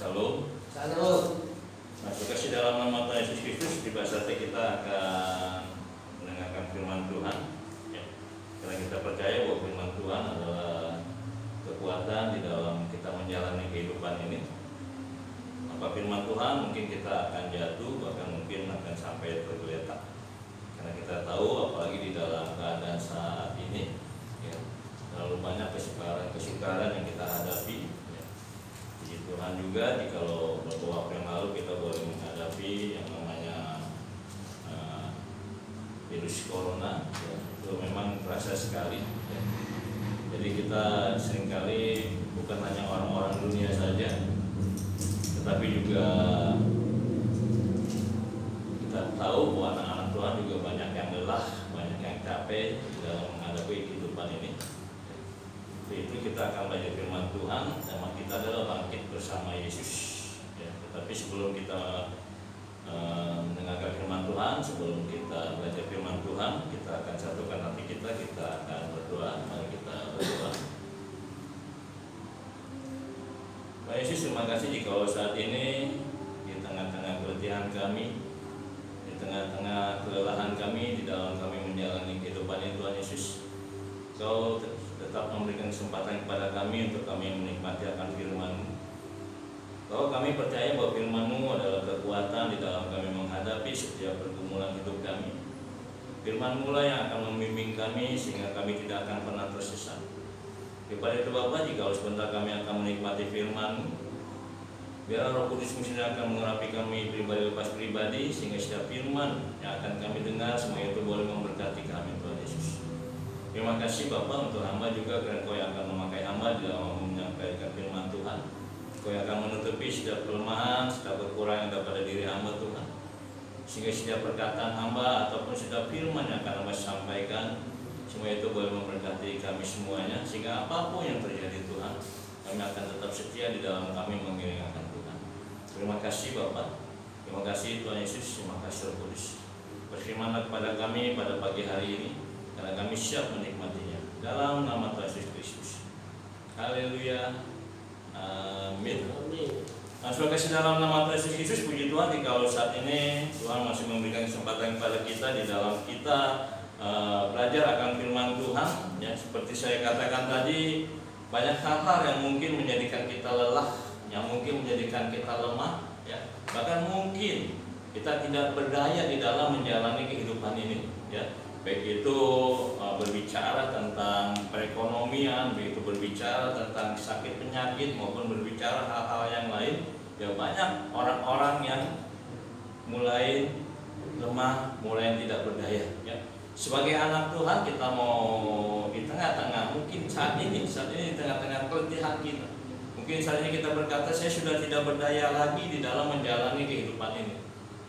Shalom. Shalom. Masuk kasih dalam nama Tuhan Yesus Kristus. Di saatnya kita akan mendengarkan firman Tuhan. Ya. Karena kita percaya bahwa firman Tuhan adalah kekuatan di dalam kita menjalani kehidupan ini. Apa firman Tuhan mungkin kita akan jatuh, bahkan mungkin akan sampai tergeletak. Karena kita tahu apalagi di dalam keadaan saat ini, ya, terlalu banyak kesukaran yang kita hadapi. Tuhan juga jikalau beberapa waktu yang lalu kita boleh menghadapi yang namanya virus corona, ya, itu memang terasa sekali, ya. Jadi kita seringkali bukan hanya orang-orang dunia saja, tetapi juga kita tahu bahwa anak-anak Tuhan juga banyak yang lelah, banyak yang capek dalam menghadapi kehidupan ini. Itu kita akan belajar firman Tuhan. Tema kita adalah bangkit bersama Yesus, ya. Tetapi sebelum kita mendengarkan firman Tuhan, sebelum kita belajar firman Tuhan, kita akan satukan hati kita akan berdoa. Mari kita berdoa. Pak Yesus, terima kasih jika saat ini di tengah-tengah keletihan kami, di tengah-tengah kelelahan kami, di dalam kami menjalani kehidupan ini, Tuhan Yesus, Kau tetap memberikan kesempatan kepada kami untuk kami menikmati akan firman-Mu. Bahwa kami percaya bahwa firman-Mu adalah kekuatan di dalam kami menghadapi setiap pergumulan hidup kami. Firman-Mu lah yang akan membimbing kami sehingga kami tidak akan pernah tersesat. Kepada itu Bapa, jika sebentar kami akan menikmati firman-Mu, biar Roh Kudus-Mu sendiri akan mengurapi kami pribadi lepas pribadi, sehingga setiap firman yang akan kami dengar semua itu boleh memberkati kami, Tuhan Yesus. Terima kasih Bapak untuk hamba juga, karena Kau yang akan memakai hamba di dalam menyampaikan firman Tuhan. Kau yang akan menutupi setiap kelemahan, setiap kekurangan yang ada pada diri hamba Tuhan, sehingga setiap perkataan hamba ataupun setiap firman yang akan hamba sampaikan, semua itu boleh memberkati kami semuanya, sehingga apapun yang terjadi Tuhan, kami akan tetap setia di dalam kami mengiringkan Tuhan. Terima kasih Bapak, terima kasih Tuhan Yesus, terima kasih Roh Kudus. Berfirmanlah kepada kami pada pagi hari ini, karena kami siap menikmatinya. Dalam nama Tuhan Yesus Kristus. Haleluya. Amin. Masuk kasih dalam nama Tuhan Yesus Kristus. Puji Tuhan, jika saat ini Tuhan masih memberikan kesempatan kepada kita di dalam kita belajar akan firman Tuhan, ya. Seperti saya katakan tadi, banyak hal-hal yang mungkin menjadikan kita lelah, yang mungkin menjadikan kita lemah, ya. Bahkan mungkin kita tidak berdaya di dalam menjalani kehidupan ini, ya. Baik itu berbicara tentang perekonomian, begitu berbicara tentang sakit penyakit, maupun berbicara hal-hal yang lain, ya banyak orang-orang yang mulai lemah, mulai tidak berdaya, ya. Sebagai anak Tuhan, kita mau di tengah-tengah, mungkin saat ini di tengah-tengah keletihan kita, mungkin saat ini kita berkata, saya sudah tidak berdaya lagi di dalam menjalani kehidupan ini.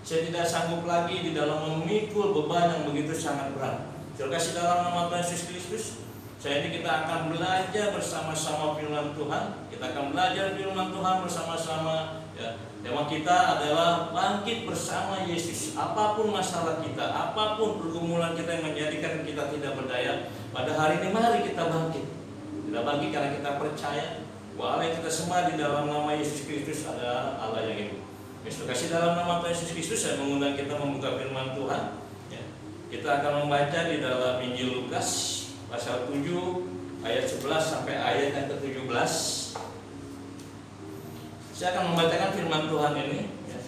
Saya tidak sanggup lagi di dalam memikul beban yang begitu sangat berat. Saya kasih dalam nama Tuhan Yesus Kristus. Saya ini kita akan belajar bersama-sama firman Tuhan. Kita akan belajar firman Tuhan bersama-sama, ya. Tema kita adalah bangkit bersama Yesus. Apapun masalah kita, apapun pergumulan kita yang menjadikan kita tidak berdaya, pada hari ini mari kita bangkit. Kita bangkit karena kita percaya bahwa Allah yang kita sembah di dalam nama Yesus Kristus adalah Allah yang hidup. Terima kasih dalam nama Tuhan Yesus Kristus. Saya mengundang kita membuka firman Tuhan, ya. Kita akan membaca di dalam Injil Lukas pasal 7 ayat 11 sampai ayat yang ke-17. Saya akan membacakan firman Tuhan ini, ya.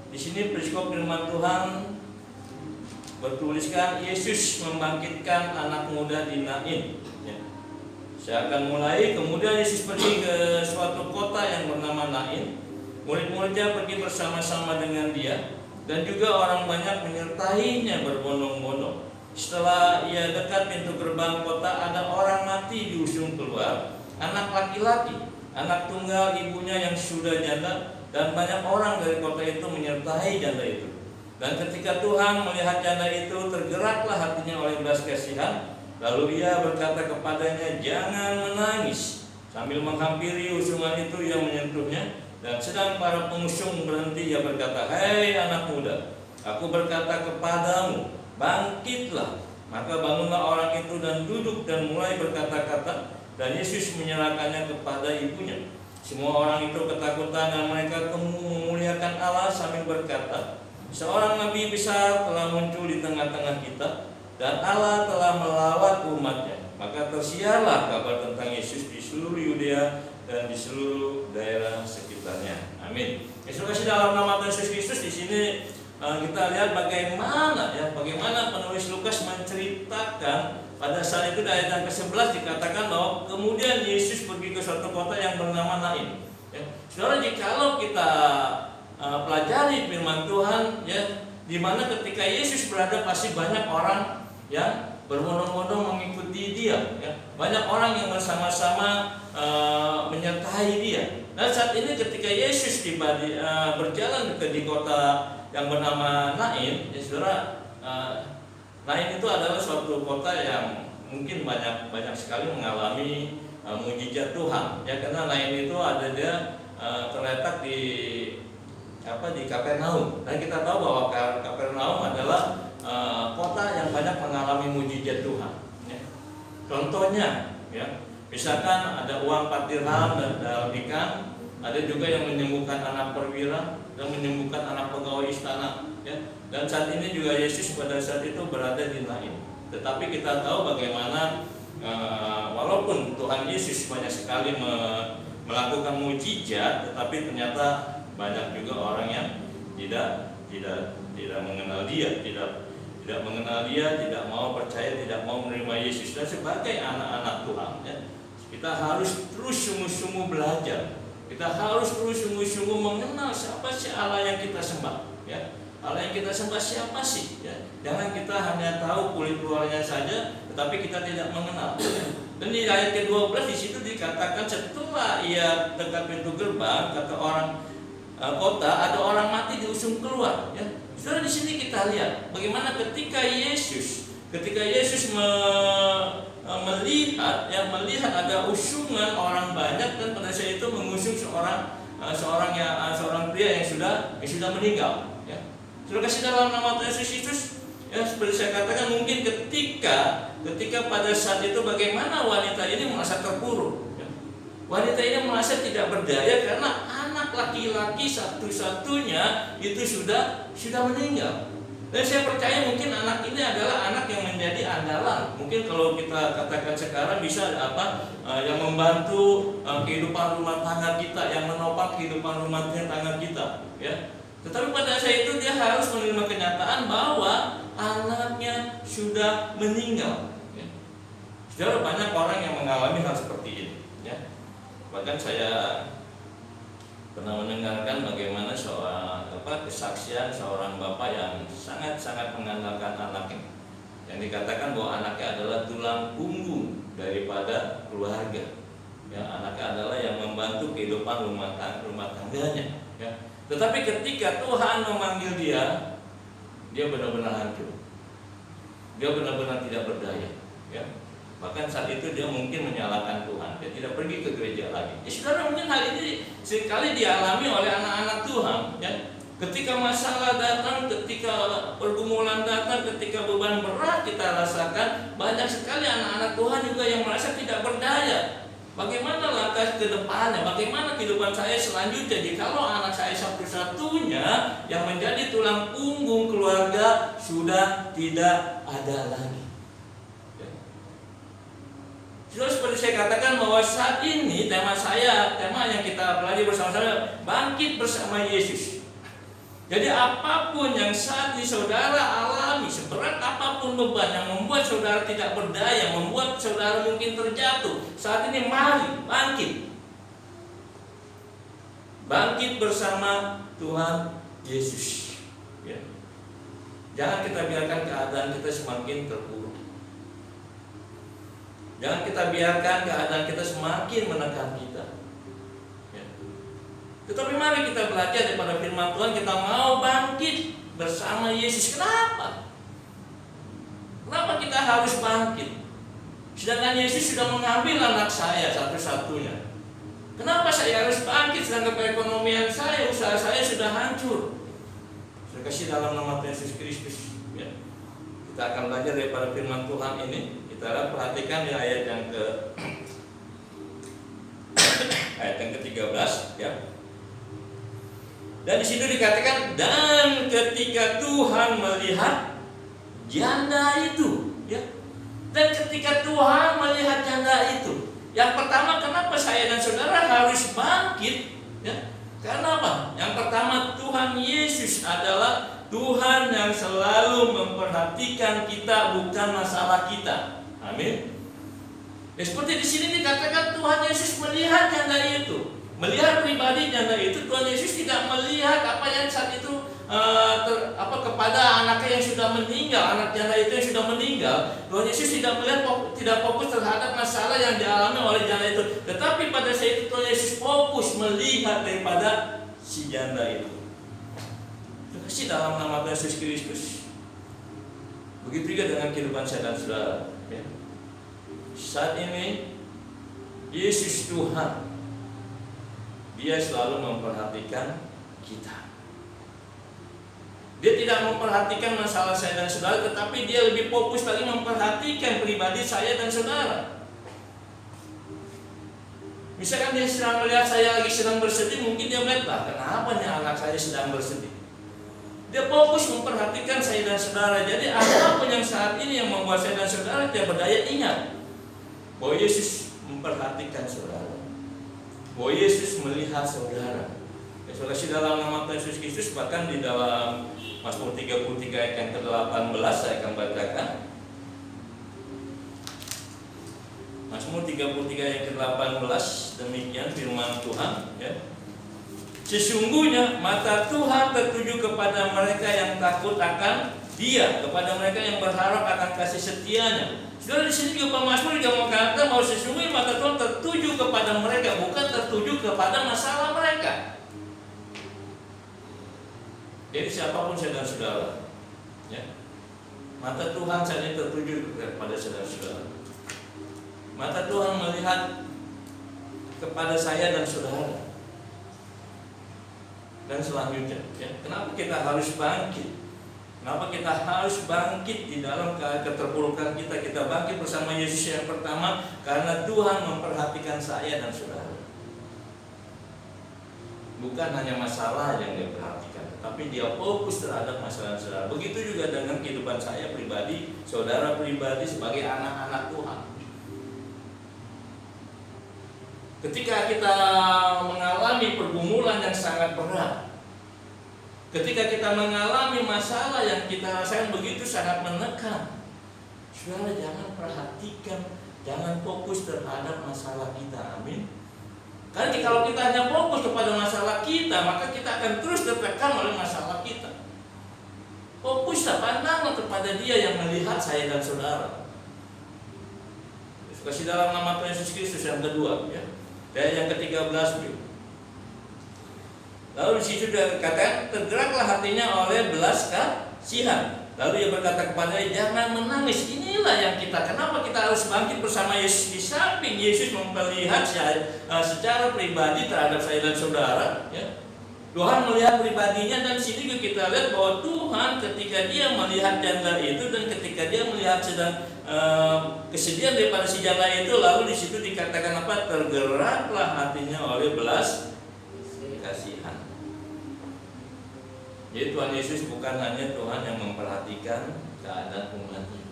Di sini periskop firman Tuhan bertuliskan Yesus membangkitkan anak muda di Nain, ya. Saya akan mulai. Kemudian Yesus pergi ke suatu kota yang bernama Nain. Murid-muridnya pergi bersama-sama dengan dia, dan juga orang banyak menyertainya berbondong-bondong. Setelah ia dekat pintu gerbang kota, ada orang mati diusung keluar, anak laki-laki, anak tunggal ibunya yang sudah janda, dan banyak orang dari kota itu menyertai janda itu. Dan ketika Tuhan melihat janda itu, tergeraklah hatinya oleh belas kasihan. Lalu ia berkata kepadanya, jangan menangis. Sambil menghampiri usungan itu, ia menyentuhnya. Dan sedang para pengusung berhenti, ia berkata, hei anak muda, aku berkata kepadamu, bangkitlah. Maka bangunlah orang itu dan duduk dan mulai berkata-kata. Dan Yesus menyerahkannya kepada ibunya. Semua orang itu ketakutan dan mereka memuliakan Allah sambil berkata, seorang nabi besar telah muncul di tengah-tengah kita, dan Allah telah melawat umatnya. Maka tersiarlah kabar tentang Yesus di seluruh Yudea dan di seluruh daerah sekitarnya. Amin. Yesus kasih dalam nama Yesus Kristus. Di sini kita lihat bagaimana penulis Lukas menceritakan pada saat itu. Di ayat yang ke-11 dikatakan bahwa kemudian Yesus pergi ke suatu kota yang bernama Nain. Ya. Saudara, jikalau kita pelajari firman Tuhan, ya, di mana ketika Yesus berada pasti banyak orang yang berbondong-bondong mengikuti dia, ya. Banyak orang yang bersama-sama menyertai dia. Dan saat ini ketika Yesus berjalan di kota yang bernama Nain, ya saudara, Nain itu adalah suatu kota yang mungkin banyak sekali mengalami mujizat Tuhan, ya, karena Nain itu terletak di Kapernaum, dan kita tahu bahwa Kapernaum adalah kota yang banyak mengalami mujizat Tuhan. Ya. Contohnya, ya, misalkan ada uang 4 dirham dalam ikan, ada juga yang menyembuhkan anak perwira dan menyembuhkan anak pegawai istana. Ya. Dan saat ini juga Yesus pada saat itu berada di Nain. Tetapi kita tahu bagaimana walaupun Tuhan Yesus banyak sekali melakukan mujizat, tetapi ternyata banyak juga orang yang tidak mengenal dia, tidak mengenal dia, tidak mau percaya, tidak mau menerima Yesus. Dan sebagai anak-anak Tuhan, ya, kita harus terus sungguh-sungguh belajar. Kita harus terus sungguh-sungguh mengenal siapa sih Allah yang kita sembah, ya. Allah yang kita sembah siapa sih, ya. Jangan kita hanya tahu kulit luarnya saja, tetapi kita tidak mengenal. Dan di ayat ke-12 di situ dikatakan setelah ia dekat pintu gerbang, kata orang kota, ada orang mati diusung keluar, ya. Saudara, di sini kita lihat bagaimana ketika Yesus melihat ada usungan orang banyak, dan pada saat itu mengusung seorang pria yang sudah meninggal, ya. Saudara kasih dalam nama Yesus Kristus, ya, seperti saya katakan, mungkin ketika pada saat itu bagaimana wanita ini merasa terpuruk, ya. Wanita ini merasa tidak berdaya karena anak laki-laki satu-satunya itu sudah meninggal. Dan saya percaya mungkin anak ini adalah anak yang menjadi andalan. Mungkin kalau kita katakan sekarang bisa yang membantu kehidupan rumah tangga kita, yang menopang kehidupan rumah tangga kita, ya. Tetapi pada saat itu dia harus menerima kenyataan bahwa anaknya sudah meninggal, ya. Saudara, banyak orang yang mengalami hal seperti ini, ya. Bahkan saya pernah mendengarkan bagaimana kesaksian seorang bapak yang sangat mengandalkan anaknya, yang dikatakan bahwa anaknya adalah tulang punggung daripada keluarga, ya. Anaknya adalah yang membantu kehidupan rumah tangganya, ya. Tetapi ketika Tuhan memanggil dia benar-benar hancur, dia benar-benar tidak berdaya, ya. Bahkan saat itu dia mungkin menyalahkan Tuhan, dia tidak pergi ke gereja lagi. Ya, saudara, mungkin hal ini seringkali dialami oleh anak-anak Tuhan, ya. Ketika masalah datang, ketika pergumulan datang, ketika beban berat kita rasakan, banyak sekali anak-anak Tuhan juga yang merasa tidak berdaya. Bagaimana langkah ke depannya? Bagaimana kehidupan saya selanjutnya jikalau anak saya satu-satunya yang menjadi tulang punggung keluarga sudah tidak ada lagi? Sudah, seperti saya katakan bahwa saat ini tema yang kita pelajari bersama-sama, bangkit bersama Yesus. Jadi apapun yang saat ini saudara alami, seberat apapun beban yang membuat saudara tidak berdaya, membuat saudara mungkin terjatuh, saat ini mari bangkit. Bangkit bersama Tuhan Yesus, ya. Jangan kita biarkan keadaan kita semakin terpuruk. Jangan kita biarkan keadaan kita semakin menekan kita, ya. Tetapi mari kita belajar daripada firman Tuhan, kita mau bangkit bersama Yesus. Kenapa? Kenapa kita harus bangkit? Sedangkan Yesus sudah mengambil anak saya satu-satunya. Kenapa saya harus bangkit sedangkan perekonomian saya, usaha saya sudah hancur? Saya kasih dalam nama Yesus Kristus, ya. Kita akan belajar daripada firman Tuhan ini. Kita perhatikan di ayat yang ke-13. Dan di situ dikatakan, dan ketika Tuhan melihat janda itu, ya. Dan ketika Tuhan melihat janda itu, yang pertama, kenapa saya dan saudara harus bangkit? Ya. Karena apa? Yang pertama, Tuhan Yesus adalah Tuhan yang selalu memperhatikan kita, bukan masalah kita. Amin. Ya, seperti di sini dikatakan Tuhan Yesus melihat janda itu, melihat pribadi janda itu. Tuhan Yesus tidak melihat apa yang saat itu kepada anaknya yang sudah meninggal, anak janda itu yang sudah meninggal. Tuhan Yesus tidak melihat, tidak fokus terhadap masalah yang dialami oleh janda itu. Tetapi pada saat itu Tuhan Yesus fokus melihat daripada si janda itu. Kasih dalam nama Tuhan Yesus Kristus. Begitu juga dengan kehidupan saya dan saudara. Ya. Saat ini Yesus Tuhan, Dia selalu memperhatikan kita. Dia tidak memperhatikan masalah saya dan saudara, tetapi Dia lebih fokus lagi memperhatikan pribadi saya dan saudara. Misalkan Dia sedang melihat saya lagi sedang bersedih, mungkin Dia melihat, lah kenapa nih anak saya sedang bersedih. Dia fokus memperhatikan saya dan saudara. Jadi apapun yang saat ini yang membuat saya dan saudara tidak berdaya, ingat bahwa Yesus memperhatikan saudara, bahwa Yesus melihat saudara. Saudara, dalam nama Tuhan Yesus Kristus, bahkan di dalam Mazmur 33 ayat yang ke-18 saya akan bacakan. Mazmur 33 ayat ke-18, demikian firman Tuhan, ya. Sesungguhnya mata Tuhan tertuju kepada mereka yang takut akan Dia, kepada mereka yang berharap akan kasih setianya. Saudara, di sini juga Mazmur juga mengatakan bahwa sesungguhnya mata Tuhan tertuju kepada mereka, bukan tertuju kepada masalah mereka. Jadi siapapun saudara-saudara, ya, mata Tuhan saja tertuju kepada saudara-saudara. Mata Tuhan melihat kepada saya dan saudara. Dan selanjutnya, ya, kenapa kita harus bangkit? Kenapa kita harus bangkit di dalam keterpurukan kita? Kita bangkit bersama Yesus yang pertama karena Tuhan memperhatikan saya dan saudara. Bukan hanya masalah yang Dia perhatikan, tapi Dia fokus terhadap masalah saudara. Begitu juga dengan kehidupan saya pribadi, saudara pribadi sebagai anak-anak Tuhan. Ketika kita mengalami pergumulan yang sangat berat, ketika kita mengalami masalah yang kita rasakan begitu sangat menekan, saudara jangan perhatikan, jangan fokus terhadap masalah kita. Amin. Karena kalau kita hanya fokus kepada masalah kita, maka kita akan terus tertekan oleh masalah kita. Fokuslah, pandanglah kepada Dia yang melihat saya dan saudara. Kasih dalam nama Tuhan Yesus Kristus yang kedua, ya. Dan yang ke-13, lalu di situ dikatakan tergeraklah hatinya oleh belas kasihan. Lalu Ia berkata kepadanya, jangan menangis. Inilah yang kenapa kita harus bangkit bersama Yesus. Di samping Yesus melihat secara pribadi terhadap saya dan saudara, ya, Tuhan melihat pribadinya. Dan sini juga kita lihat bahwa Tuhan ketika Dia melihat janda itu dan ketika Dia melihat sedang kesedihan daripada si janda itu, lalu di situ dikatakan apa? Tergeraklah hatinya oleh belas kasihan. Jadi Tuhan Yesus bukan hanya Tuhan yang memperhatikan keadaan umatnya.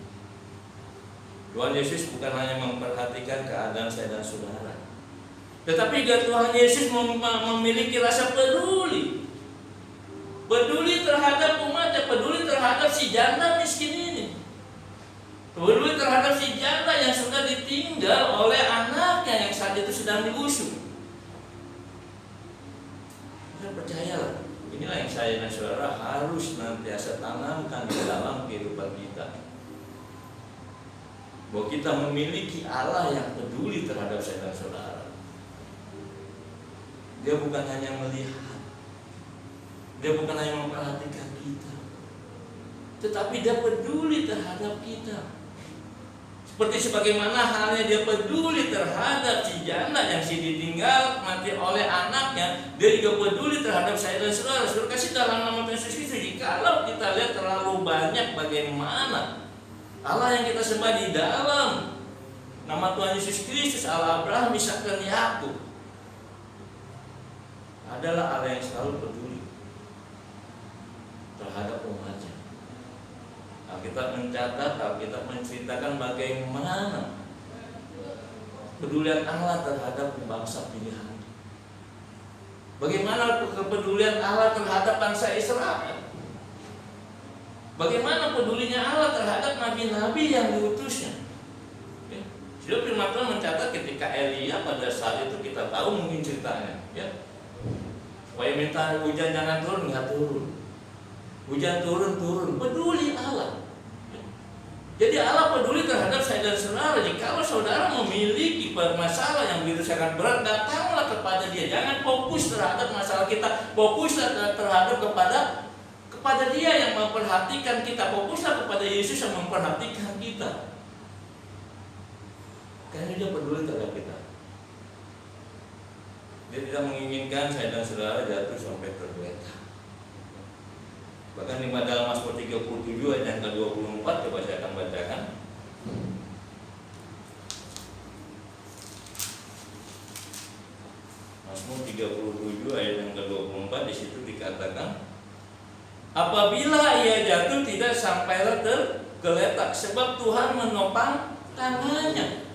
Tuhan Yesus bukan hanya memperhatikan keadaan saya dan saudara, tetapi juga Tuhan Yesus memiliki rasa peduli. Peduli terhadap umatnya, peduli terhadap si janda miskin ini. Peduli terhadap si janda yang sudah ditinggal oleh anaknya yang saat itu sedang diusung. Dan percayalah, inilah yang saya dan saudara harus senantiasa tanamkan di dalam kehidupan kita. Bahwa kita memiliki Allah yang peduli terhadap saya dan saudara. Dia bukan hanya melihat, Dia bukan hanya memperhatikan kita, tetapi Dia peduli terhadap kita. Seperti sebagaimana halnya Dia peduli terhadap si janda yang ditinggal mati oleh anaknya, Dia juga peduli terhadap saya dan saudara. Saudara kasih dalam nama Tuhan Yesus Kristus. Jikalau kita lihat terlalu banyak bagaimana Allah yang kita sembah di dalam nama Tuhan Yesus Kristus, Allah Abraham, Ishak dan Yakub, adalah Allah yang selalu peduli. terhadap umatnya. Alkitab mencatat, Alkitab menceritakan bagaimana kepedulian Allah terhadap bangsa pilihan. Bagaimana kepedulian Allah terhadap bangsa Israel. Bagaimana pedulinya Allah terhadap nabi-nabi yang diutusnya. Sudah firman Tuhan mencatat ketika Elia pada saat itu, kita tahu mungkin ceritanya, ya. Supaya minta hujan jangan turun, nggak turun. Hujan turun, peduli Allah. Jadi Allah peduli terhadap saya dan saudara. Jadi kalau saudara memiliki masalah yang begitu sangat berat, datanglah kepada Dia. Jangan fokus terhadap masalah kita, fokuslah terhadap kepada Dia yang memperhatikan kita. Fokuslah kepada Yesus yang memperhatikan kita. Karena Dia peduli terhadap kita. Dia tidak menginginkan saya dan saudara jatuh sampai tergeletak. Bahkan di dalam Mazmur 37 ayat yang ke-24, coba saya akan bacakan. Mazmur 37 ayat yang ke-24, di situ dikatakan, apabila ia jatuh tidak sampailah tergeletak, sebab Tuhan menopang tangannya.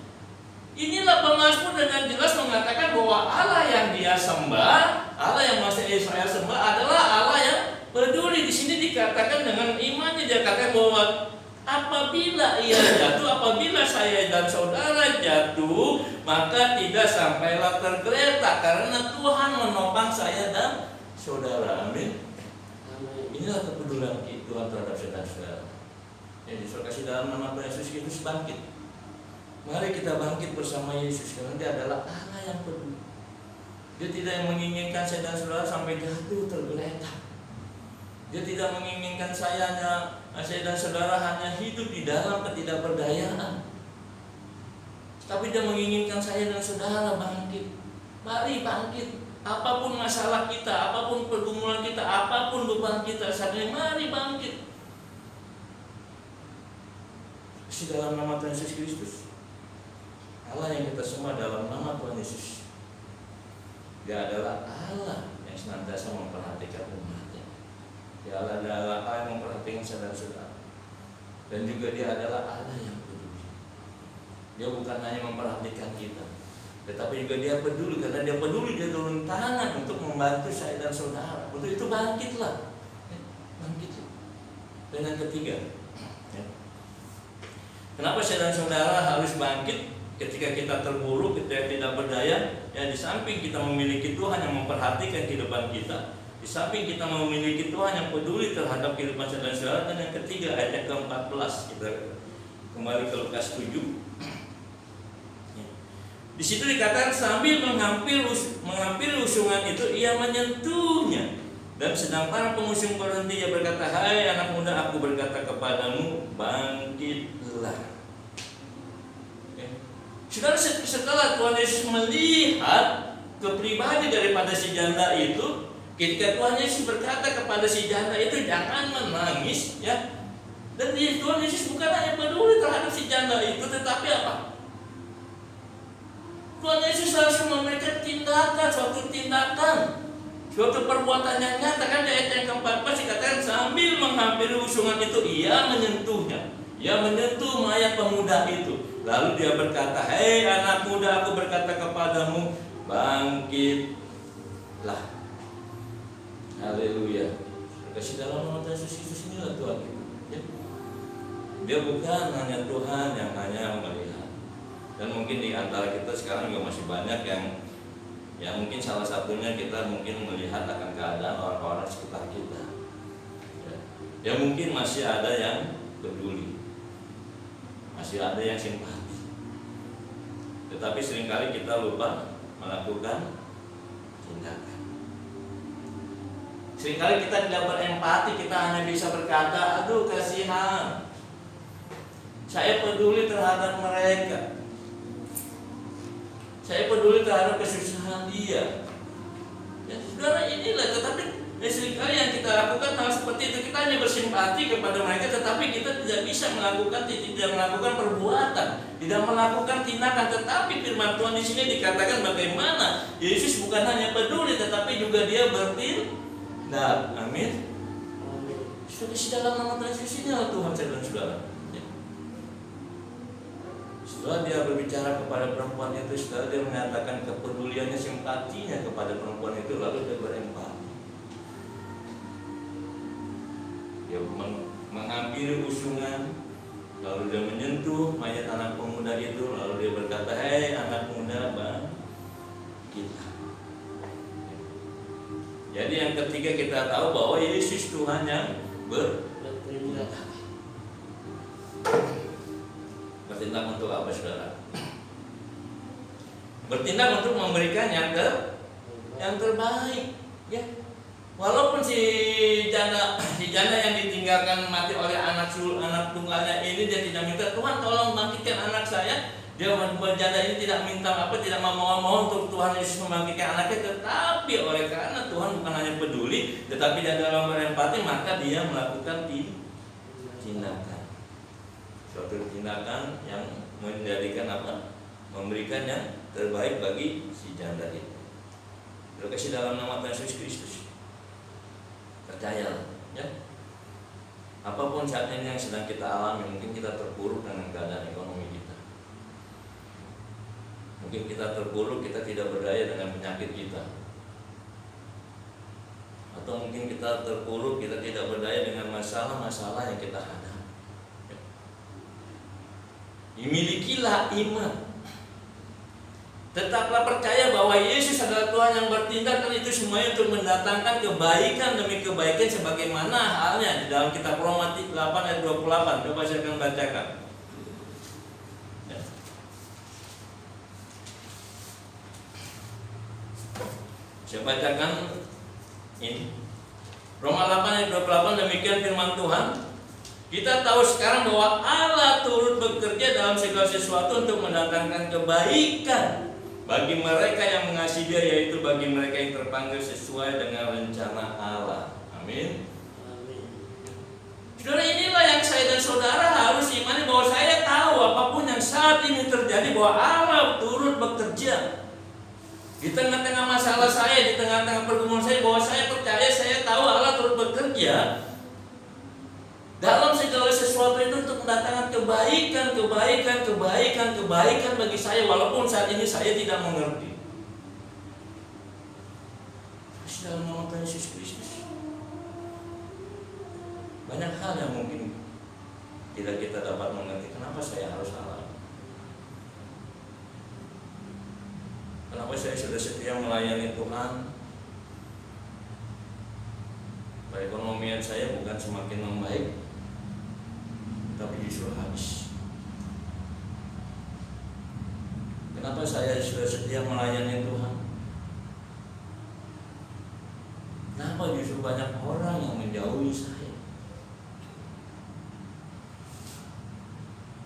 Inilah pemazmur dengan jelas mengatakan bahwa Allah yang dia sembah, Allah yang masih Israel sembah adalah Allah yang peduli. Di sini dikatakan dengan imannya, dia katakan bahwa apabila ia jatuh, apabila saya dan saudara jatuh, maka tidak sampailah tergeletak karena Tuhan menopang saya dan saudara. Amin. Inilah kepedulian Tuhan terhadap saudara. Jadi saudara kasih dalam nama Tuhan Yesus Kristus bangkit. Mari kita bangkit bersama Yesus, karena Dia adalah Allah yang peduli. Dia tidak menginginkan saya dan saudara sampai jatuh tergeletak. Dia tidak menginginkan saya dan saudara hanya hidup di dalam ketidakberdayaan. Tapi Dia menginginkan saya dan saudara bangkit. Mari bangkit. Apapun masalah kita, apapun pergumulan kita, apapun beban kita, mari bangkit. Di dalam nama Tuhan Yesus Kristus, Allah yang kita sembah dalam nama Tuhan Yesus, Dia adalah Allah yang senantiasa memperhatikan umatnya. Dia adalah Allah yang memperhatikan saudara-saudara. Dan juga Dia adalah Allah yang peduli. Dia bukan hanya memperhatikan kita, tetapi juga Dia peduli. Karena Dia peduli, Dia turun tangan untuk membantu saya dan saudara. Untuk itu bangkitlah. Bangkitlah. Dan yang ketiga, kenapa saya dan saudara harus bangkit ketika kita terburuk, ketika tidak berdaya? Ya, di samping kita memiliki Tuhan yang memperhatikan kehidupan kita, di samping kita memiliki Tuhan yang peduli terhadap kehidupan saya dan saudara. Dan yang ketiga, ayat yang ke-14, kita kembali ke Lukas 7. Di situ dikatakan sambil menghampiri usungan itu, ia menyentuhnya. Dan sedang para pengusung berhenti, ia berkata, hai anak muda, aku berkata kepadamu, bangkitlah. Saudara, setelah Tuhan Yesus melihat kepribadian daripada si janda itu, ketika Tuhan Yesus berkata kepada si janda itu, jangan menangis, ya. Dan Tuhan Yesus bukan hanya peduli terhadap si janda itu, tetapi apa? Tuhan Yesus langsung memberikan tindakan, suatu perbuatan yang nyata. Kan di ayat yang ke-14 dikatakan sambil menghampiri usungan itu, ia menyentuhnya. Ia menyentuh mayat pemuda itu. Lalu dia berkata, hei anak muda, aku berkata kepadamu, bangkitlah. Haleluya. Kasih dalam nama Tuhan Yesus Kristus, inilah Tuhan kita, ya. Dia bukan hanya Tuhan yang hanya melihat. Dan mungkin di antara kita sekarang juga masih banyak yang mungkin salah satunya kita mungkin melihat akan keadaan orang-orang sekitar kita, ya mungkin masih ada yang peduli, masih ada yang simpati. Tetapi seringkali kita lupa melakukan tindakan. Seringkali kita tidak berempati, kita hanya bisa berkata, aduh kasihan, saya peduli terhadap mereka, saya peduli terhadap kesusahan dia. Ya, saudara, inilah. Tetapi seringkali yang kita lakukan hal seperti itu, kita hanya bersimpati kepada mereka, tetapi kita tidak bisa tidak melakukan perbuatan, tidak melakukan tindakan. Tetapi firman Tuhan di sini dikatakan bagaimana Yesus bukan hanya peduli, tetapi juga Dia bertindak. Amin. Sudah di dalam nama Tuhan Yesus ini adalah Tuhan saya dan saudara. Ya. Setelah dia berbicara kepada perempuan itu, setelah dia menyatakan kepeduliannya, simpatinya kepada perempuan itu, lalu dia berempati. Dia mengambil usungan, lalu dia menyentuh mayat anak pemuda itu, lalu dia berkata, "Hei anak muda, bang, kita." Jadi yang ketiga kita tahu bahwa Yesus Tuhan yang bertindak. Bertindak untuk apa, saudara? Bertindak untuk memberikan yang terbaik, ya. Walaupun si janda yang ditinggalkan mati oleh anak tunggalnya ini, dia tidak minta, "Tuhan tolong bangkitkan anak saya." Dia janda ini tidak minta tidak memohon untuk Tuhan Yesus membangkitkan anaknya, tetapi oleh karena Tuhan bukan hanya peduli, tetapi dia dalam berempati, maka dia melakukan tindakan. Suatu tindakan yang menjadikan apa? Memberikan yang terbaik bagi si janda itu. Terima kasih dalam nama Tuhan Yesus Kristus. Percayalah, ya. Apapun saat ini yang sedang kita alami, mungkin kita terpuruk dengan keadaan ekonomi kita. Mungkin kita terpuruk, kita tidak berdaya dengan penyakit kita. Atau mungkin kita terpuruk, kita tidak berdaya dengan masalah-masalah yang kita hadapi. Milikilah iman. Tetaplah percaya bahwa Yesus adalah Tuhan yang bertindak, dan itu semuanya untuk mendatangkan kebaikan demi kebaikan, sebagaimana halnya di dalam kitab Roma 8 ayat 28. Coba saya akan bacakan. Ya. Saya bacakan ini. Roma 8 ayat 28, demikian firman Tuhan. Kita tahu sekarang bahwa Allah turut bekerja dalam segala sesuatu untuk mendatangkan kebaikan bagi mereka yang mengasihi Dia, yaitu bagi mereka yang terpanggil sesuai dengan rencana Allah. Amin. Saudara, inilah yang saya dan saudara harus imani, bahwa saya tahu apapun yang saat ini terjadi, bahwa Allah turut bekerja di tengah-tengah masalah saya, di tengah-tengah pergumulan saya, bahwa saya percaya, saya tahu Allah turut bekerja dalam segala sesuatu itu untuk mendatangkan kebaikan bagi saya, walaupun saat ini saya tidak mengerti. Dalam nama Tuhan Yesus Kristus, banyak hal yang mungkin tidak kita dapat mengerti. Kenapa saya harus alami? Kenapa saya sudah setia melayani Tuhan? Perekonomian saya bukan semakin membaik, tapi justru habis. Kenapa saya sudah setia melayani Tuhan? Kenapa justru banyak orang yang menjauhi saya?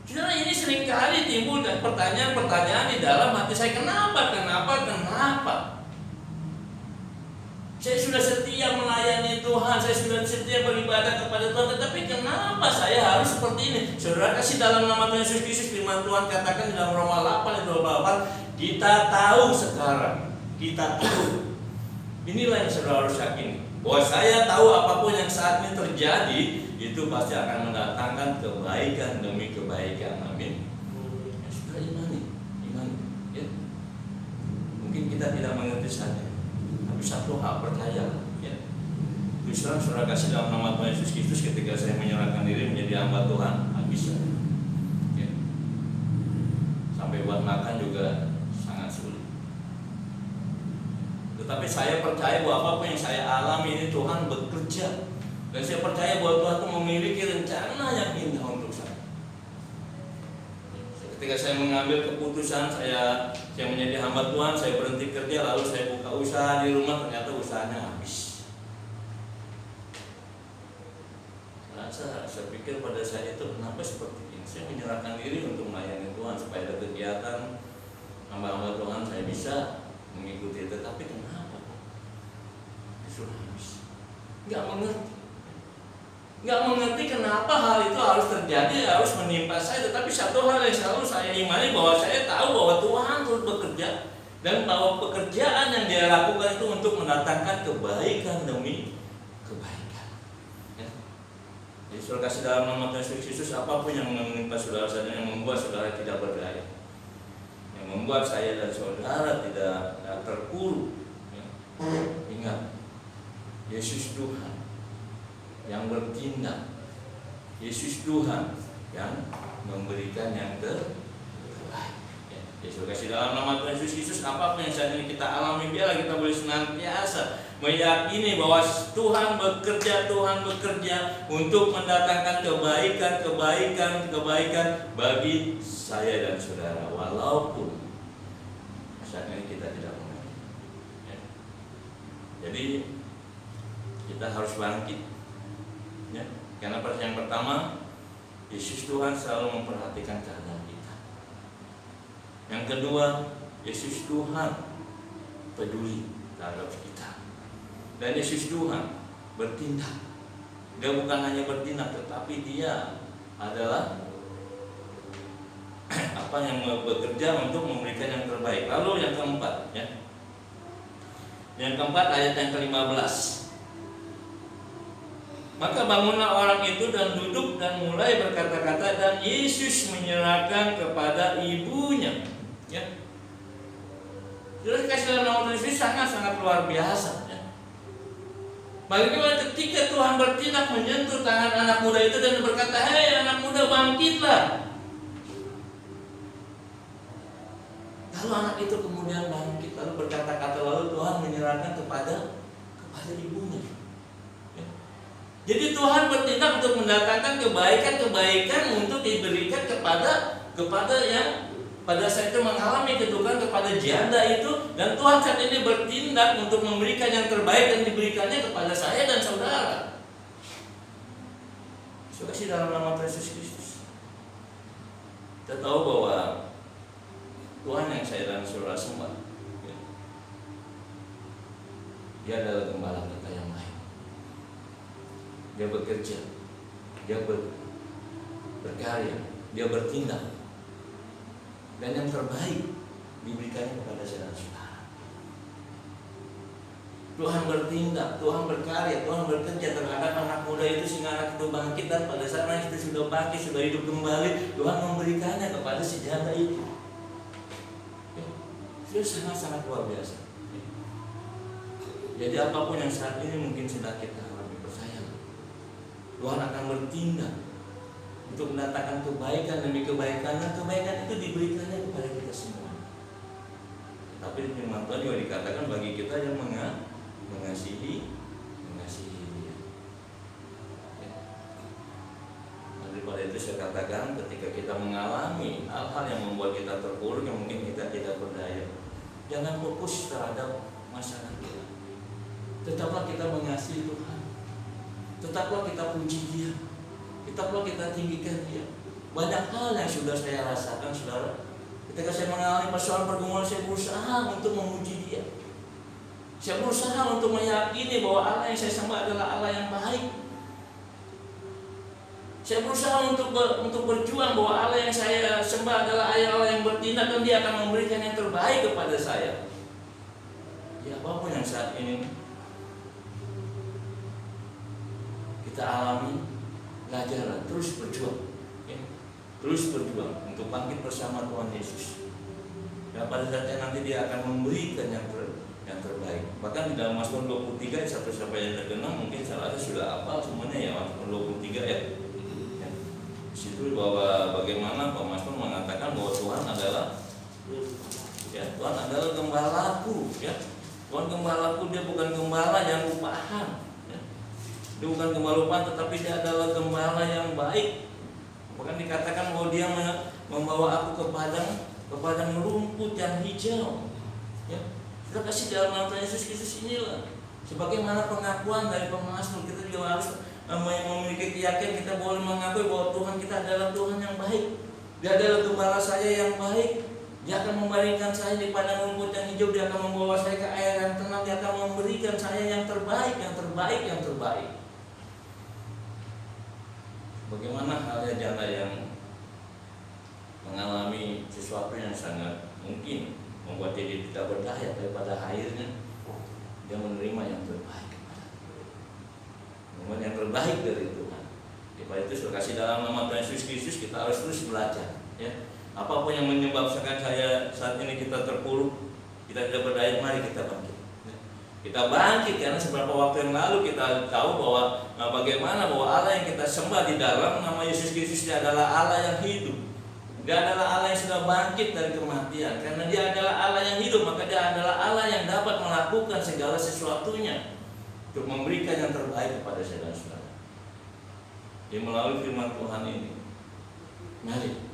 Saudara, ini seringkali timbul dan pertanyaan-pertanyaan di dalam hati saya. Kenapa? Saya sudah setia melayani Tuhan, saya sudah setia beribadah kepada Tuhan, tetapi kenapa saya harus seperti ini? Saudara kasih, dalam nama Tuhan Yesus Kristus, firman Tuhan katakan di dalam Roma 8 ayat 28, kita tahu sekarang, kita tahu. Inilah yang saudara harus yakin, bahwa saya tahu apapun yang saat ini terjadi, itu pasti akan mendatangkan kebaikan demi kebaikan. Amin. Ya, saudara imani. Ya. Mungkin kita tidak mengerti saja, tapi satu hal, percaya, ya. Terus terang saudara kasih, dalam nama Tuhan Yesus Kristus, ketika saya menyerahkan diri menjadi hamba Tuhan, habis, ya. Sampai buat makan juga sangat sulit. Tetapi saya percaya bahwa apapun yang saya alami ini Tuhan bekerja, dan saya percaya bahwa Tuhan itu memiliki rencana yang indah untuk saya. Ketika saya mengambil keputusan, saya menjadi hamba Tuhan, saya berhenti kerja, lalu saya buka usaha di rumah, ternyata usahanya habis. Saya pikir pada saat itu, kenapa seperti ini? Saya menyerahkan diri untuk melayani Tuhan, supaya ada kegiatan hamba-hamba Tuhan saya bisa mengikuti, tetapi kenapa justru habis? Nggak mengerti kenapa hal itu harus terjadi, harus menimpa saya. Tetapi satu hal yang selalu saya imani, bahwa saya tahu bahwa Tuhan terus bekerja, dan bahwa pekerjaan yang Dia lakukan itu untuk mendatangkan kebaikan demi kebaikan, ya. Jadi saudara kasih dalam nama Tuhan Yesus, apapun yang menimpa saudara saat ini, yang membuat saudara tidak berdaya, yang membuat saya dan saudara tidak terpuruk, ya. Ingat, Yesus Tuhan yang bertindak, Yesus Tuhan yang memberikan yang terbaik. Yesus kasih dalam nama Tuhan Yesus, apapun yang saat ini kita alami, biarlah kita boleh senantiasa meyakini bahwa Tuhan bekerja untuk mendatangkan kebaikan bagi saya dan saudara, walaupun saat ini kita tidak mengerti. Ya. Jadi kita harus bangkit. Ya. Karena yang pertama, Yesus Tuhan selalu memperhatikan keadaan kita. Yang kedua, Yesus Tuhan peduli terhadap kita. Dan Yesus Tuhan bertindak. Dia bukan hanya bertindak, tetapi Dia adalah yang bekerja untuk memberikan yang terbaik. Lalu yang keempat, ya. Yang keempat, ayat yang ke-15. Maka bangunlah orang itu dan duduk dan mulai berkata-kata, dan Yesus menyerahkan kepada ibunya. Ya. Jadi kasih dalam nama Tuhan Yesus sangat luar biasa. Ya. Bagaimana ketika Tuhan bertindak menyentuh tangan anak muda itu dan berkata, "Hei anak muda, bangkitlah." Lalu anak itu kemudian bangkit, lalu berkata-kata, lalu Tuhan menyerahkan kepada ibunya. Ya. Jadi Tuhan bertindak untuk mendatangkan kebaikan untuk diberikan kepada yang pada saat itu mengalami kedukaan, kepada janda itu, dan Tuhan saat ini bertindak untuk memberikan yang terbaik dan diberikannya kepada saya dan saudara. Saya kasih dalam nama Yesus Kristus. Kita tahu bahwa Tuhan yang saya dan saudara sembah, ya, Dia adalah gembala kita yang baik. Dia bekerja, Dia berkarya, Dia bertindak, dan yang terbaik diberikannya kepada saya dan saudara. Tuhan bertindak, Tuhan berkarya, Tuhan bekerja terhadap anak muda itu sehingga anak itu bangkit, dan pada saat anak itu sudah bangkit, sudah hidup kembali, Tuhan memberikannya kepada si janda itu. Itu sangat luar biasa. Jadi apapun yang saat ini mungkin sedang kita alami, percayalah, Tuhan akan bertindak untuk mendatangkan kebaikan demi kebaikan, dan kebaikan itu diberikannya kepada kita semua. Tapi di firman Tuhan juga dikatakan bagi kita yang mengasihi Dia. Daripada itu saya katakan, ketika kita mengalami hal-hal yang membuat kita terpuruk, yang mungkin kita tidak berdaya, jangan fokus terhadap masalah kita. Tetaplah kita mengasihi Tuhan. Tetaplah kita puji Dia. Tetaplah kita tinggikan Dia. Banyak hal yang sudah saya rasakan, saudara. Ketika saya mengalami persoalan pergumulan, saya berusaha untuk memuji Dia. Saya berusaha untuk meyakini bahwa Allah yang saya sembah adalah Allah yang baik. Saya berusaha untuk berjuang bahwa Allah yang saya sembah adalah Allah yang bertindak, dan Dia akan memberikan yang terbaik kepada saya. Ya, apapun yang saat ini kita alami, belajarlah, terus berjuang, ya. Terus berjuang untuk bangkit bersama Tuhan Yesus. Dan pada saatnya nanti Dia akan memberikan yang terbaik. Bahkan di dalam Mazmur 23 satu sampai yang terkenal, mungkin salah sudah hafal semuanya ya, Mazmur 23 ya. Situ bahwa bagaimana Pak Mazmur mengatakan bahwa Tuhan adalah gembalaku, ya. Tuhan gembalaku, Dia bukan gembala yang upahan, ya. Dia bukan gembala upahan, tetapi Dia adalah gembala yang baik. Bahkan dikatakan bahwa Dia membawa aku ke padang rumput yang hijau, ya. Kita kasih dalam nama Yesus Kristus inilah sebagaimana pengakuan dari pemazmur, kita juga harus memiliki keyakinan, kita boleh mengakui bahwa Tuhan kita adalah Tuhan yang baik. Dia adalah gembala saya yang baik. Dia akan membaringkan saya di padang rumput yang hijau. Dia akan membawa saya ke air yang tenang. Dia akan memberikan saya yang terbaik. Bagaimana halnya janda yang mengalami sesuatu yang sangat mungkin membuat dia tidak berdaya, daripada akhirnya dia menerima yang terbaik, yang terbaik dari Tuhan. Sebab itu saudara kasih, dalam nama Tuhan Yesus Kristus kita harus terus belajar, ya. Apapun yang menyebabkan saya saat ini kita terpuruk, kita tidak berdaya, mari kita bangkit. Kita bangkit karena beberapa waktu yang lalu kita tahu bahwa bagaimana bahwa Allah yang kita sembah di dalam nama Yesus Kristus, Dia adalah Allah yang hidup. Dia adalah Allah yang sudah bangkit dari kematian. Karena Dia adalah Allah yang hidup, maka Dia adalah Allah yang dapat melakukan segala sesuatunya untuk memberikan yang terbaik kepada saya dan saudara. Dia melalui firman Tuhan ini, mari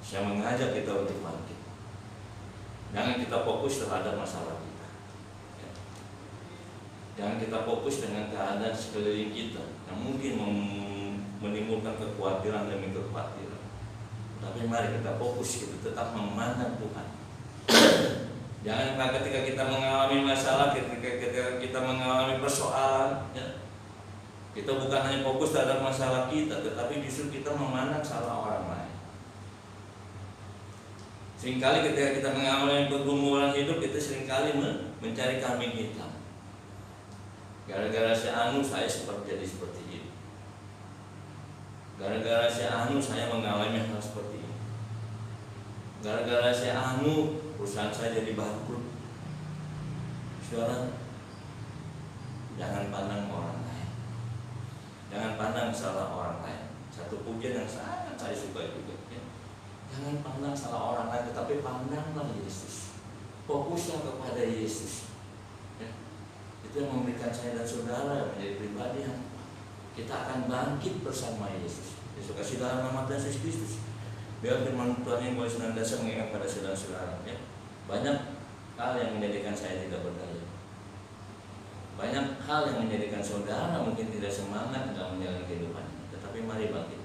saya mengajak kita untuk bangkit. Jangan kita fokus terhadap masalah kita, ya. Jangan kita fokus dengan keadaan sekeliling kita yang mungkin menimbulkan kekhawatiran demi kekhawatiran. Tapi mari kita fokus, kita tetap memandang Tuhan. Jangan ketika kita mengalami masalah, ketika kita mengalami persoalan, ya, kita bukan hanya fokus terhadap masalah kita, tetapi justru kita memandang salah orang lain. Seringkali ketika kita mengalami pergumulan hidup, kita seringkali mencari kambing hitam. Gara-gara si anu saya jadi seperti ini. Gara-gara si anu saya mengalami hal seperti ini. Gara-gara si anu perusahaan saya jadi bangkrut. Saudara, jangan pandang orang lain. Jangan pandang salah orang lain. Satu pujian yang sangat saya suka juga, ya. Jangan pandang salah orang lain, tetapi pandanglah Yesus. Fokusnya kepada Yesus, ya. Itu yang memberikan saya dan saudara menjadi pribadi yang kita akan bangkit bersama Yesus. Yesus kasih dalam nama Tuhan Yesus Kristus. Biar firman Tuhan yang boleh senantiasa mengingat pada saudara-saudara, ya. Banyak hal yang menjadikan saya tidak berdaya. Banyak hal yang menjadikan saudara mungkin tidak semangat dalam menjalani kehidupan. Tetapi mari bangkit.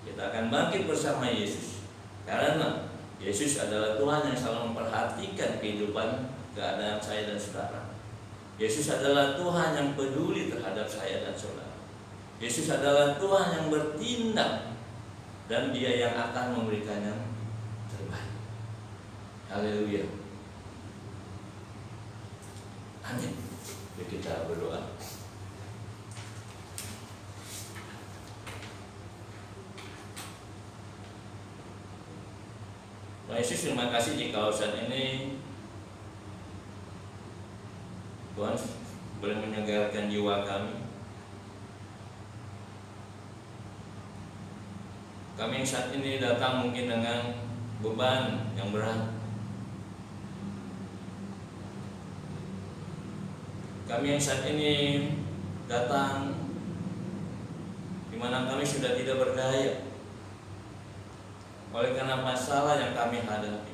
Kita akan bangkit bersama Yesus. Karena Yesus adalah Tuhan yang selalu memperhatikan kehidupan, keadaan saya dan saudara. Yesus adalah Tuhan yang peduli terhadap saya dan saudara. Yesus adalah Tuhan yang bertindak, dan Dia yang akan memberikan yang terbaik. Haleluya. Amin. Mari kita berdoa. Tuhan Yesus, terima kasih jika saat ini Tuhan boleh menyegarkan jiwa kami. Kami yang saat ini datang mungkin dengan beban yang berat. Kami yang saat ini datang di mana kami sudah tidak berdaya oleh karena masalah yang kami hadapi.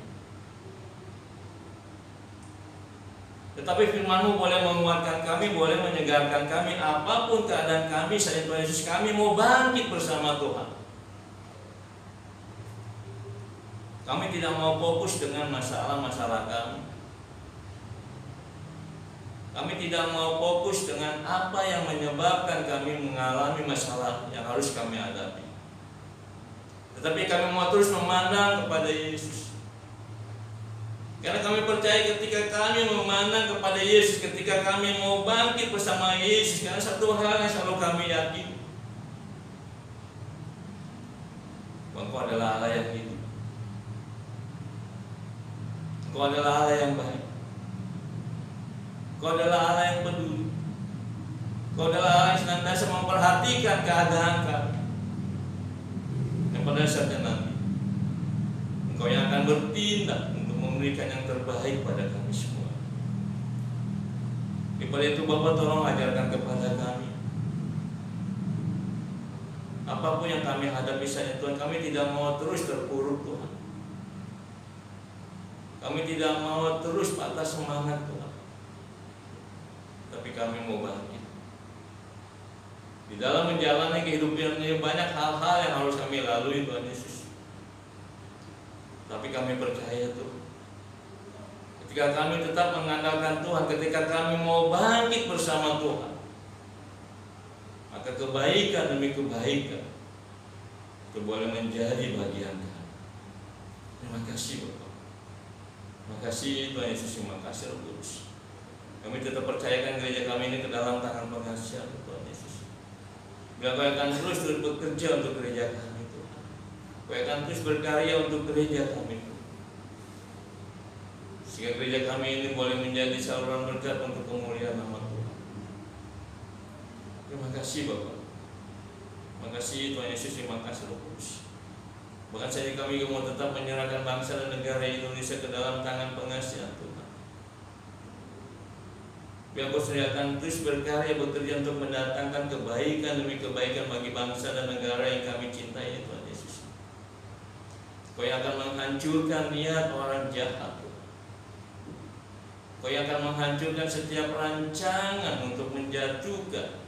Tetapi firman-Mu boleh menguatkan kami, boleh menyegarkan kami. Apapun keadaan kami, saat Tuhan Yesus, kami mau bangkit bersama Tuhan. Kami tidak mau fokus dengan masalah-masalah kami. Kami tidak mau fokus dengan apa yang menyebabkan kami mengalami masalah yang harus kami hadapi. Tetapi kami mau terus memandang kepada Yesus. Karena kami percaya ketika kami memandang kepada Yesus, ketika kami mau bangkit bersama Yesus, karena satu hal yang selalu kami yakin, Engkau adalah Allah yang hidup. Engkau adalah Allah yang baik. Engkau adalah Allah yang peduli. Engkau adalah Allah yang senantiasa memperhatikan keadaan kami. Yang pada saatnya nanti Engkau yang akan bertindak untuk memberikan yang terbaik pada kami semua. Daripada itu Bapa, tolong ajarkan kepada kami. Apapun yang kami hadapi saat Tuhan, kami tidak mau terus terpuruk Tuhan. Kami tidak mau terus patah semangat Tuhan. Tapi kami mau bangkit. Di dalam menjalani kehidupan ini banyak hal-hal yang harus kami lalui Tuhan Yesus. Tapi kami percaya Tuhan, ketika kami tetap mengandalkan Tuhan, ketika kami mau bangkit bersama Tuhan, maka kebaikan demi kebaikan itu boleh menjadi bagian kami. Terima kasih Bapak. Terima kasih Tuhan Yesus. Terima kasih Roh Kudus. Kami tetap percayakan gereja kami ini ke dalam tangan pengasihan Tuhan Yesus. Biar Kau akan terus bekerja untuk gereja kami Tuhan. Kau akan terus berkarya untuk gereja kami Tuhan. Sehingga gereja kami ini boleh menjadi saluran berkat untuk kemuliaan nama Tuhan. Terima kasih Bapak. Terima kasih Tuhan Yesus, terima kasih Roh Kudus. Bahkan saja kami mau tetap menyerahkan bangsa dan negara Indonesia ke dalam tangan pengasihan Tuhan. Biar Kau akan terus berkarya bekerja untuk mendatangkan kebaikan demi kebaikan bagi bangsa dan negara yang kami cintai Tuhan Yesus. Kau yang akan menghancurkan niat orang jahat Tuhan. Kau yang akan menghancurkan setiap rancangan untuk menjatuhkan,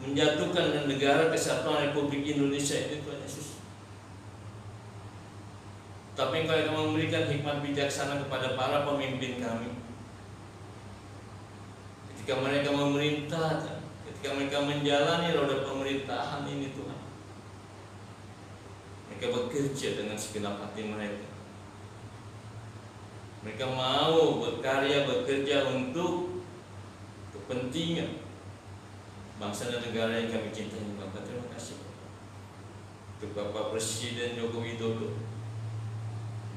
menjatuhkan negara kesatuan Republik Indonesia ini Tuhan Yesus. Tapi Engkau akan memberikan hikmat bijaksana kepada para pemimpin kami ketika mereka memerintah, ketika mereka menjalani roda pemerintahan ini Tuhan. Mereka bekerja dengan segenap hati mereka. Mereka mau berkarya, bekerja untuk kepentingan bangsa dan negara yang kami cintai. Bapak, terima kasih untuk Bapak Presiden Joko Widodo,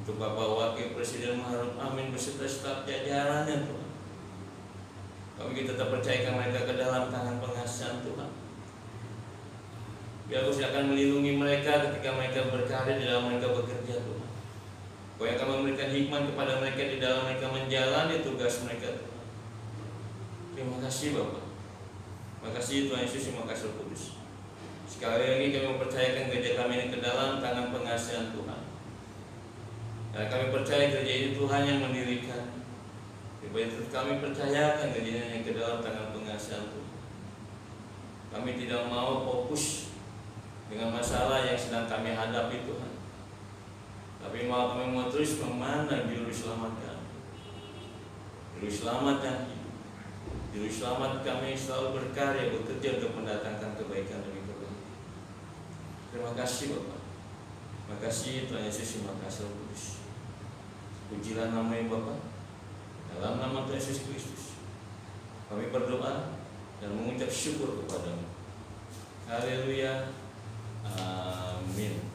untuk Bapak Wakil Presiden Ma'ruf Amin beserta staf jajarannya Tuhan. Kami tetap percayakan mereka ke dalam tangan pengasihan Tuhan. Biar Kau akan melindungi mereka ketika mereka berkarya, di dalam mereka bekerja Tuhan. Kau akan memberikan hikmat kepada mereka di dalam mereka menjalani tugas mereka Tuhan. Terima kasih Bapak. Terima kasih Tuhan Yesus, terima kasih Roh Kudus. Sekali lagi kami mempercayakan gereja kami ini ke dalam tangan pengasihan Tuhan. Dan kami percaya gereja ini Tuhan yang mendirikan. Kami percayakan gereja ini ke dalam tangan pengasihan Tuhan. Kami tidak mau fokus dengan masalah yang sedang kami hadapi Tuhan, tapi mau kami mau terus memandang juru selamat kami, juru selamat yang hidup, juru selamat kami selalu berkarya bekerja untuk mendatangkan kebaikan demi kebaikan. Terima kasih Bapak. Terima kasih Tuhan Yesus, terima kasih Roh Kudus. Pujilah nama-Mu Bapa. Dalam nama Tuhan Yesus Kristus kami berdoa dan mengucap syukur kepada-Mu. Haleluya. Amin.